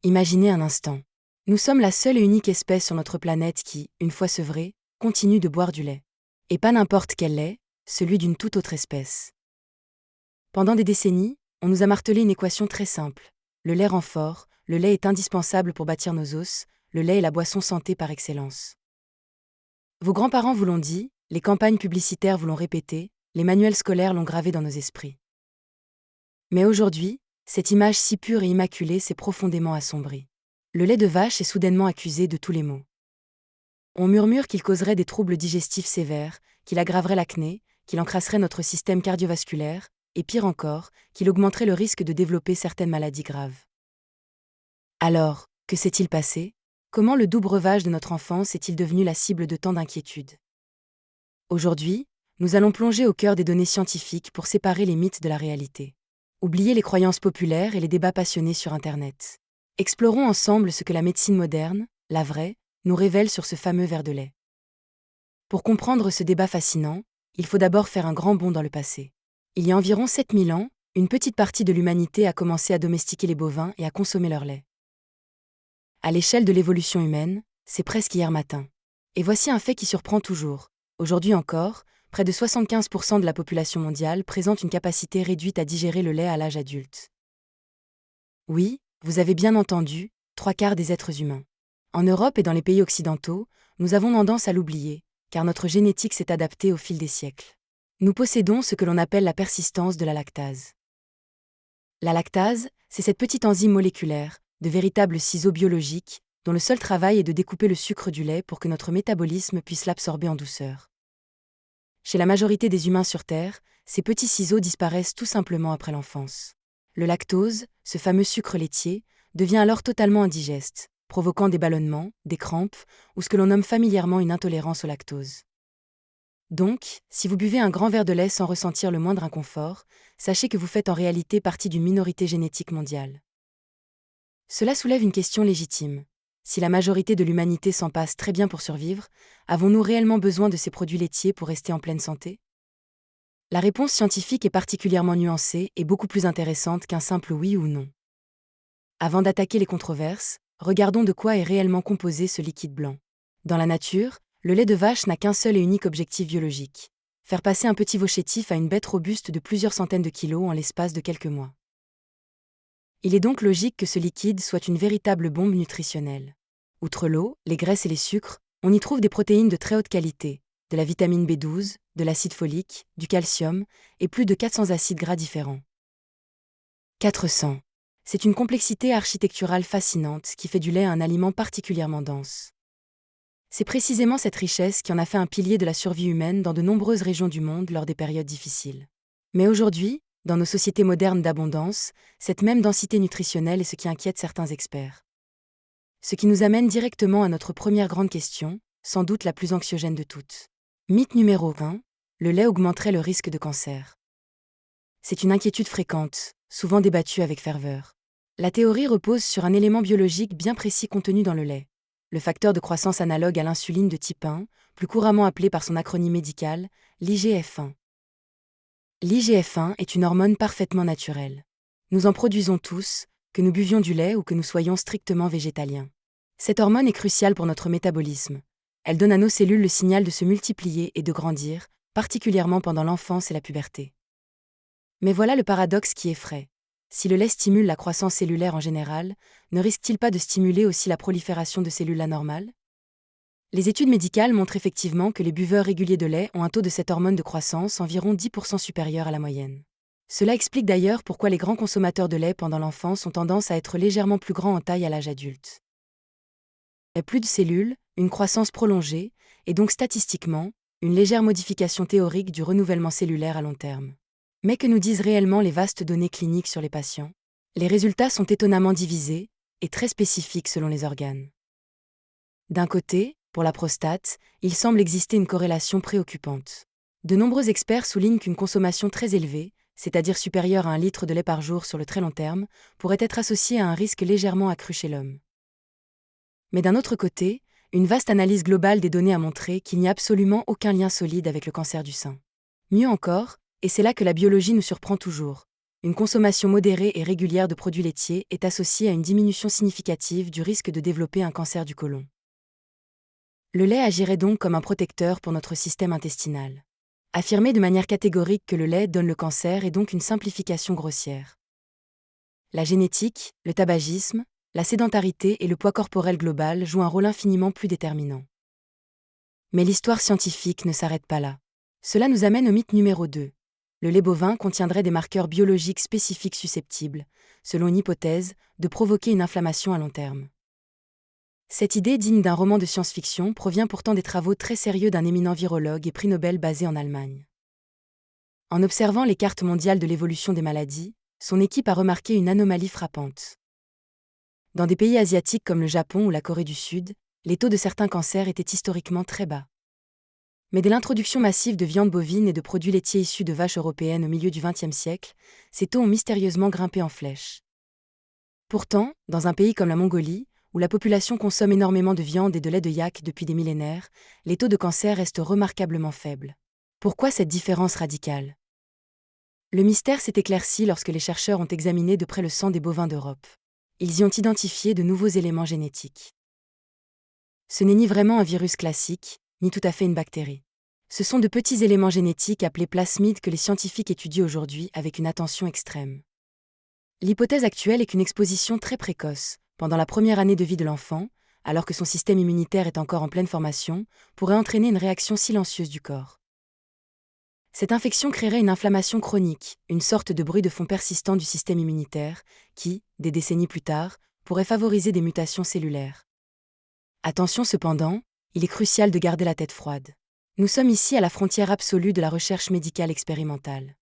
Imaginez un instant. Nous sommes la seule et unique espèce sur notre planète qui, une fois sevrée, continue de boire du lait. Et pas n'importe quel lait, celui d'une toute autre espèce. Pendant des décennies, on nous a martelé une équation très simple. Le lait rend fort, le lait est indispensable pour bâtir nos os, le lait est la boisson santé par excellence. Vos grands-parents vous l'ont dit, les campagnes publicitaires vous l'ont répété, les manuels scolaires l'ont gravé dans nos esprits. Mais aujourd'hui, cette image si pure et immaculée s'est profondément assombrie. Le lait de vache est soudainement accusé de tous les maux. On murmure qu'il causerait des troubles digestifs sévères, qu'il aggraverait l'acné, qu'il encrasserait notre système cardiovasculaire, et pire encore, qu'il augmenterait le risque de développer certaines maladies graves. Alors, que s'est-il passé ? Comment le doux breuvage de notre enfance est-il devenu la cible de tant d'inquiétudes ? Aujourd'hui, nous allons plonger au cœur des données scientifiques pour séparer les mythes de la réalité. Oubliez les croyances populaires et les débats passionnés sur Internet. Explorons ensemble ce que la médecine moderne, la vraie, nous révèle sur ce fameux verre de lait. Pour comprendre ce débat fascinant, il faut d'abord faire un grand bond dans le passé. Il y a environ 7000 ans, une petite partie de l'humanité a commencé à domestiquer les bovins et à consommer leur lait. À l'échelle de l'évolution humaine, c'est presque hier matin. Et voici un fait qui surprend toujours. Aujourd'hui encore, près de 75% de la population mondiale présente une capacité réduite à digérer le lait à l'âge adulte. Oui, vous avez bien entendu, 3/4 des êtres humains. En Europe et dans les pays occidentaux, nous avons tendance à l'oublier, car notre génétique s'est adaptée au fil des siècles. Nous possédons ce que l'on appelle la persistance de la lactase. La lactase, c'est cette petite enzyme moléculaire, de véritables ciseaux biologiques, dont le seul travail est de découper le sucre du lait pour que notre métabolisme puisse l'absorber en douceur. Chez la majorité des humains sur Terre, ces petits ciseaux disparaissent tout simplement après l'enfance. Le lactose, ce fameux sucre laitier, devient alors totalement indigeste, provoquant des ballonnements, des crampes, ou ce que l'on nomme familièrement une intolérance au lactose. Donc, si vous buvez un grand verre de lait sans ressentir le moindre inconfort, sachez que vous faites en réalité partie d'une minorité génétique mondiale. Cela soulève une question légitime. Si la majorité de l'humanité s'en passe très bien pour survivre, avons-nous réellement besoin de ces produits laitiers pour rester en pleine santé ? La réponse scientifique est particulièrement nuancée et beaucoup plus intéressante qu'un simple oui ou non. Avant d'attaquer les controverses, regardons de quoi est réellement composé ce liquide blanc. Dans la nature, le lait de vache n'a qu'un seul et unique objectif biologique. Faire passer un petit veau chétif à une bête robuste de plusieurs centaines de kilos en l'espace de quelques mois. Il est donc logique que ce liquide soit une véritable bombe nutritionnelle. Outre l'eau, les graisses et les sucres, on y trouve des protéines de très haute qualité, de la vitamine B12, de l'acide folique, du calcium, et plus de 400 acides gras différents. 400. C'est une complexité architecturale fascinante qui fait du lait un aliment particulièrement dense. C'est précisément cette richesse qui en a fait un pilier de la survie humaine dans de nombreuses régions du monde lors des périodes difficiles. Mais aujourd'hui, dans nos sociétés modernes d'abondance, cette même densité nutritionnelle est ce qui inquiète certains experts. Ce qui nous amène directement à notre première grande question, sans doute la plus anxiogène de toutes. Mythe numéro 1, le lait augmenterait le risque de cancer. C'est une inquiétude fréquente, souvent débattue avec ferveur. La théorie repose sur un élément biologique bien précis contenu dans le lait. Le facteur de croissance analogue à l'insuline de type 1, plus couramment appelé par son acronyme médical, l'IGF-1. L'IGF-1 est une hormone parfaitement naturelle. Nous en produisons tous, que nous buvions du lait ou que nous soyons strictement végétaliens. Cette hormone est cruciale pour notre métabolisme. Elle donne à nos cellules le signal de se multiplier et de grandir, particulièrement pendant l'enfance et la puberté. Mais voilà le paradoxe qui effraie. Si le lait stimule la croissance cellulaire en général, ne risque-t-il pas de stimuler aussi la prolifération de cellules anormales ? Les études médicales montrent effectivement que les buveurs réguliers de lait ont un taux de cette hormone de croissance environ 10% supérieur à la moyenne. Cela explique d'ailleurs pourquoi les grands consommateurs de lait pendant l'enfance ont tendance à être légèrement plus grands en taille à l'âge adulte. Et plus de cellules, une croissance prolongée, et donc statistiquement, une légère modification théorique du renouvellement cellulaire à long terme. Mais que nous disent réellement les vastes données cliniques sur les patients ? Les résultats sont étonnamment divisés, et très spécifiques selon les organes. D'un côté, pour la prostate, il semble exister une corrélation préoccupante. De nombreux experts soulignent qu'une consommation très élevée, c'est-à-dire supérieure à 1 litre de lait par jour sur le très long terme, pourrait être associée à un risque légèrement accru chez l'homme. Mais d'un autre côté, une vaste analyse globale des données a montré qu'il n'y a absolument aucun lien solide avec le cancer du sein. Mieux encore, et c'est là que la biologie nous surprend toujours, une consommation modérée et régulière de produits laitiers est associée à une diminution significative du risque de développer un cancer du côlon. Le lait agirait donc comme un protecteur pour notre système intestinal. Affirmer de manière catégorique que le lait donne le cancer est donc une simplification grossière. La génétique, le tabagisme, la sédentarité et le poids corporel global jouent un rôle infiniment plus déterminant. Mais l'histoire scientifique ne s'arrête pas là. Cela nous amène au mythe numéro 2. Le lait bovin contiendrait des marqueurs biologiques spécifiques susceptibles, selon une hypothèse, de provoquer une inflammation à long terme. Cette idée digne d'un roman de science-fiction provient pourtant des travaux très sérieux d'un éminent virologue et prix Nobel basé en Allemagne. En observant les cartes mondiales de l'évolution des maladies, son équipe a remarqué une anomalie frappante. Dans des pays asiatiques comme le Japon ou la Corée du Sud, les taux de certains cancers étaient historiquement très bas. Mais dès l'introduction massive de viande bovine et de produits laitiers issus de vaches européennes au milieu du XXe siècle, ces taux ont mystérieusement grimpé en flèche. Pourtant, dans un pays comme la Mongolie, où la population consomme énormément de viande et de lait de yak depuis des millénaires, les taux de cancer restent remarquablement faibles. Pourquoi cette différence radicale ? Le mystère s'est éclairci lorsque les chercheurs ont examiné de près le sang des bovins d'Europe. Ils y ont identifié de nouveaux éléments génétiques. Ce n'est ni vraiment un virus classique, ni tout à fait une bactérie. Ce sont de petits éléments génétiques appelés plasmides que les scientifiques étudient aujourd'hui avec une attention extrême. L'hypothèse actuelle est qu'une exposition très précoce, pendant la première année de vie de l'enfant, alors que son système immunitaire est encore en pleine formation, pourrait entraîner une réaction silencieuse du corps. Cette infection créerait une inflammation chronique, une sorte de bruit de fond persistant du système immunitaire, qui, des décennies plus tard, pourrait favoriser des mutations cellulaires. Attention cependant, il est crucial de garder la tête froide. Nous sommes ici à la frontière absolue de la recherche médicale expérimentale.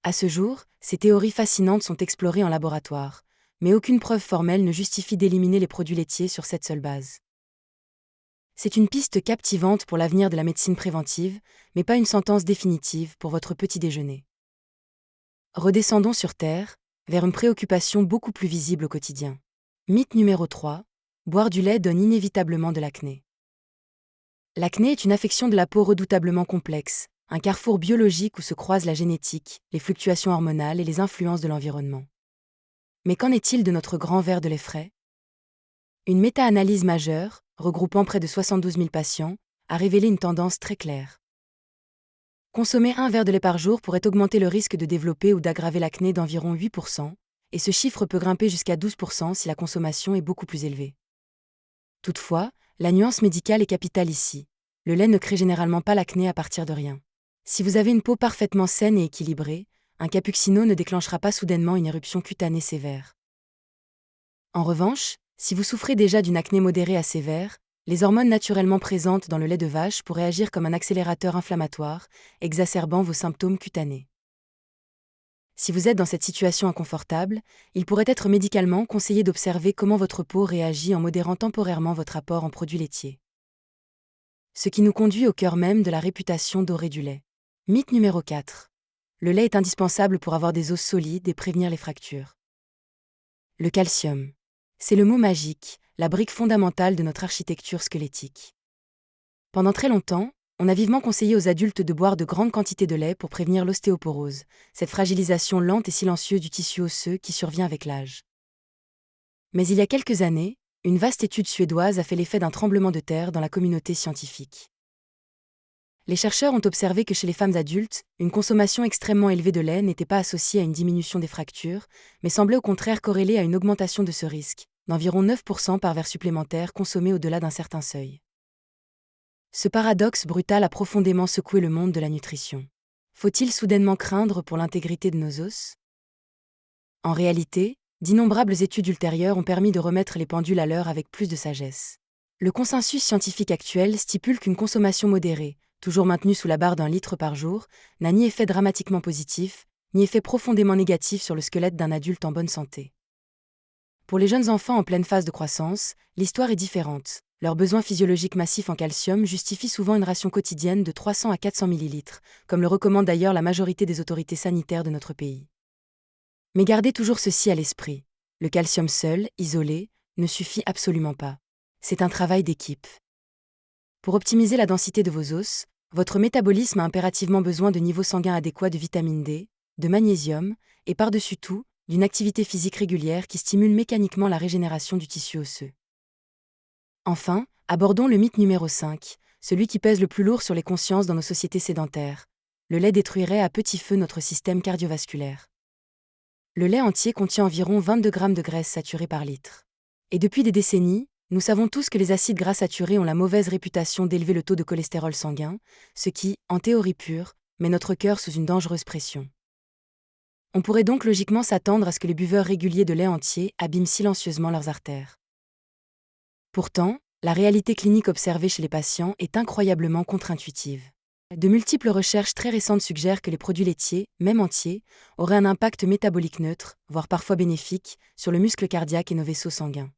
À ce jour, ces théories fascinantes sont explorées en laboratoire, mais aucune preuve formelle ne justifie d'éliminer les produits laitiers sur cette seule base. C'est une piste captivante pour l'avenir de la médecine préventive, mais pas une sentence définitive pour votre petit déjeuner. Redescendons sur Terre, vers une préoccupation beaucoup plus visible au quotidien. Mythe numéro 3. Boire du lait donne inévitablement de l'acné. L'acné est une affection de la peau redoutablement complexe, un carrefour biologique où se croisent la génétique, les fluctuations hormonales et les influences de l'environnement. Mais qu'en est-il de notre grand verre de lait frais ? Une méta-analyse majeure, regroupant près de 72 000 patients, a révélé une tendance très claire. Consommer un verre de lait par jour pourrait augmenter le risque de développer ou d'aggraver l'acné d'environ 8%, et ce chiffre peut grimper jusqu'à 12% si la consommation est beaucoup plus élevée. Toutefois, la nuance médicale est capitale ici. Le lait ne crée généralement pas l'acné à partir de rien. Si vous avez une peau parfaitement saine et équilibrée, un cappuccino ne déclenchera pas soudainement une éruption cutanée sévère. En revanche, si vous souffrez déjà d'une acné modérée à sévère, les hormones naturellement présentes dans le lait de vache pourraient agir comme un accélérateur inflammatoire, exacerbant vos symptômes cutanés. Si vous êtes dans cette situation inconfortable, il pourrait être médicalement conseillé d'observer comment votre peau réagit en modérant temporairement votre apport en produits laitiers. Ce qui nous conduit au cœur même de la réputation dorée du lait. Mythe numéro 4. Le lait est indispensable pour avoir des os solides et prévenir les fractures. Le calcium. C'est le mot magique, la brique fondamentale de notre architecture squelettique. Pendant très longtemps, on a vivement conseillé aux adultes de boire de grandes quantités de lait pour prévenir l'ostéoporose, cette fragilisation lente et silencieuse du tissu osseux qui survient avec l'âge. Mais il y a quelques années, une vaste étude suédoise a fait l'effet d'un tremblement de terre dans la communauté scientifique. Les chercheurs ont observé que chez les femmes adultes, une consommation extrêmement élevée de lait n'était pas associée à une diminution des fractures, mais semblait au contraire corrélée à une augmentation de ce risque, d'environ 9% par verre supplémentaire consommé au-delà d'un certain seuil. Ce paradoxe brutal a profondément secoué le monde de la nutrition. Faut-il soudainement craindre pour l'intégrité de nos os ? En réalité, d'innombrables études ultérieures ont permis de remettre les pendules à l'heure avec plus de sagesse. Le consensus scientifique actuel stipule qu'une consommation modérée, toujours maintenue sous la barre d'1 litre par jour, n'a ni effet dramatiquement positif, ni effet profondément négatif sur le squelette d'un adulte en bonne santé. Pour les jeunes enfants en pleine phase de croissance, l'histoire est différente. Leurs besoins physiologiques massifs en calcium justifient souvent une ration quotidienne de 300 à 400 ml, comme le recommande d'ailleurs la majorité des autorités sanitaires de notre pays. Mais gardez toujours ceci à l'esprit. Le calcium seul, isolé, ne suffit absolument pas. C'est un travail d'équipe. Pour optimiser la densité de vos os, votre métabolisme a impérativement besoin de niveaux sanguins adéquats de vitamine D, de magnésium, et par-dessus tout, d'une activité physique régulière qui stimule mécaniquement la régénération du tissu osseux. Enfin, abordons le mythe numéro 5, celui qui pèse le plus lourd sur les consciences dans nos sociétés sédentaires. Le lait détruirait à petit feu notre système cardiovasculaire. Le lait entier contient environ 22 grammes de graisse saturée par litre. Et depuis des décennies, nous savons tous que les acides gras saturés ont la mauvaise réputation d'élever le taux de cholestérol sanguin, ce qui, en théorie pure, met notre cœur sous une dangereuse pression. On pourrait donc logiquement s'attendre à ce que les buveurs réguliers de lait entier abîment silencieusement leurs artères. Pourtant, la réalité clinique observée chez les patients est incroyablement contre-intuitive. De multiples recherches très récentes suggèrent que les produits laitiers, même entiers, auraient un impact métabolique neutre, voire parfois bénéfique, sur le muscle cardiaque et nos vaisseaux sanguins.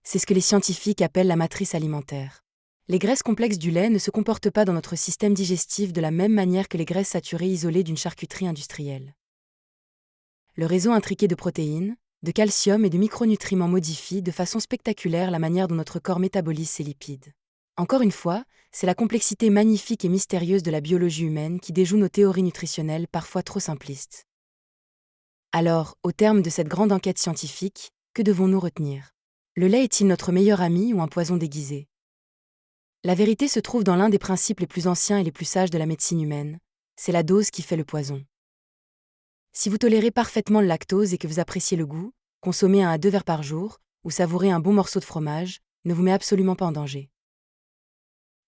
C'est ce que les scientifiques appellent la matrice alimentaire. Les graisses complexes du lait ne se comportent pas dans notre système digestif de la même manière que les graisses saturées isolées d'une charcuterie industrielle. Le réseau intriqué de protéines, de calcium et de micronutriments modifie de façon spectaculaire la manière dont notre corps métabolise ces lipides. Encore une fois, c'est la complexité magnifique et mystérieuse de la biologie humaine qui déjoue nos théories nutritionnelles parfois trop simplistes. Alors, au terme de cette grande enquête scientifique, que devons-nous retenir ? Le lait est-il notre meilleur ami ou un poison déguisé ? La vérité se trouve dans l'un des principes les plus anciens et les plus sages de la médecine humaine, c'est la dose qui fait le poison. Si vous tolérez parfaitement le lactose et que vous appréciez le goût, consommez 1 à 2 verres par jour, ou savourez un bon morceau de fromage, ne vous met absolument pas en danger.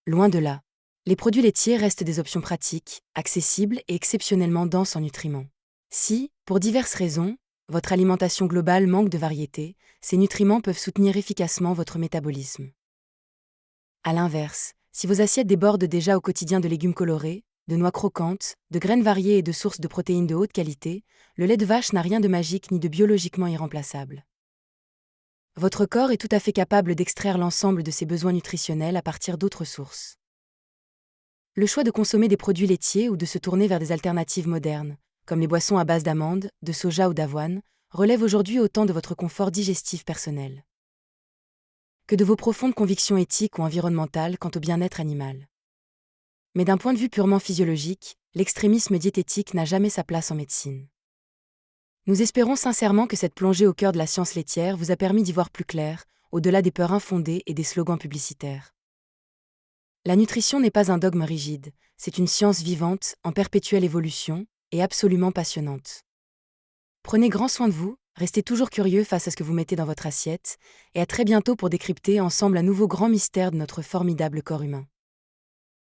Loin de là. Les produits laitiers restent des options pratiques, accessibles et exceptionnellement denses en nutriments. Si, pour diverses raisons, votre alimentation globale manque de variété, ces nutriments peuvent soutenir efficacement votre métabolisme. À l'inverse, si vos assiettes débordent déjà au quotidien de légumes colorés, de noix croquantes, de graines variées et de sources de protéines de haute qualité, le lait de vache n'a rien de magique ni de biologiquement irremplaçable. Votre corps est tout à fait capable d'extraire l'ensemble de ses besoins nutritionnels à partir d'autres sources. Le choix de consommer des produits laitiers ou de se tourner vers des alternatives modernes, comme les boissons à base d'amandes, de soja ou d'avoine, relève aujourd'hui autant de votre confort digestif personnel que de vos profondes convictions éthiques ou environnementales quant au bien-être animal. Mais d'un point de vue purement physiologique, l'extrémisme diététique n'a jamais sa place en médecine. Nous espérons sincèrement que cette plongée au cœur de la science laitière vous a permis d'y voir plus clair, au-delà des peurs infondées et des slogans publicitaires. La nutrition n'est pas un dogme rigide, c'est une science vivante, en perpétuelle évolution, et absolument passionnante. Prenez grand soin de vous, restez toujours curieux face à ce que vous mettez dans votre assiette, et à très bientôt pour décrypter ensemble un nouveau grand mystère de notre formidable corps humain.